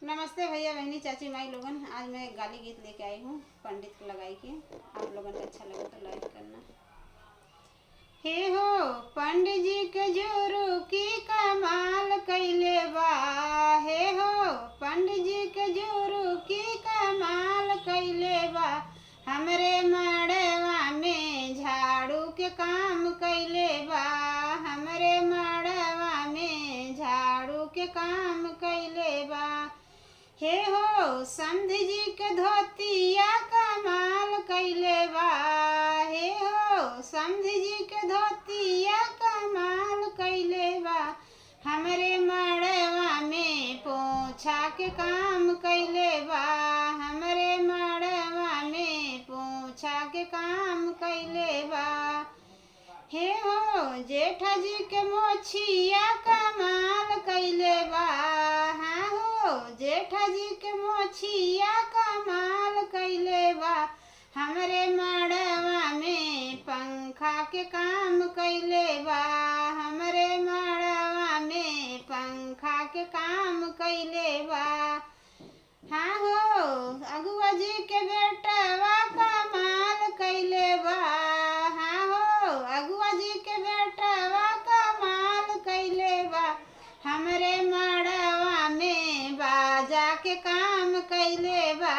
नमस्ते भैया बहनी चाची माई लोगन। आज मैं एक गाली गीत लेके आई हूँ पंडित को लगाई के। आप लोगन को अच्छा लगे तो लाइक करना। हे हो पंडित जी के जोरू की कमाल कैले बा। हे हो पंडित जी के जोरू की कमाल कैले बा। हमरे मड़वा में झाड़ू के काम कैले बा। हमरे मड़वा में झाड़ू के काम कैले बा। हे हो समधी जी के धोतिया कमाल कैले बा। हे हो समधी जी के धोतिया कमाल कैले बा। हमरे मड़वा में पोछा के काम कैले बा। हमरे मड़वा में पोछा के काम कैले बा। हे हो जेठा जी के मोछिया कमाल कैले बा। हाँ हो जेठा जी के मोछिया कमाल कैले बा। हमरे मड़वा में पंखा के काम कैले बा। हमरे मड़वा में पंखा के काम कैले बा। हाँ हो अगुआ जी के बेटवा कमाल कैले बा। हाँ हो अगुआ जी के बेटवा कमाल कैले बा। हमरे मड़वा में बाजा के काम कैले बा।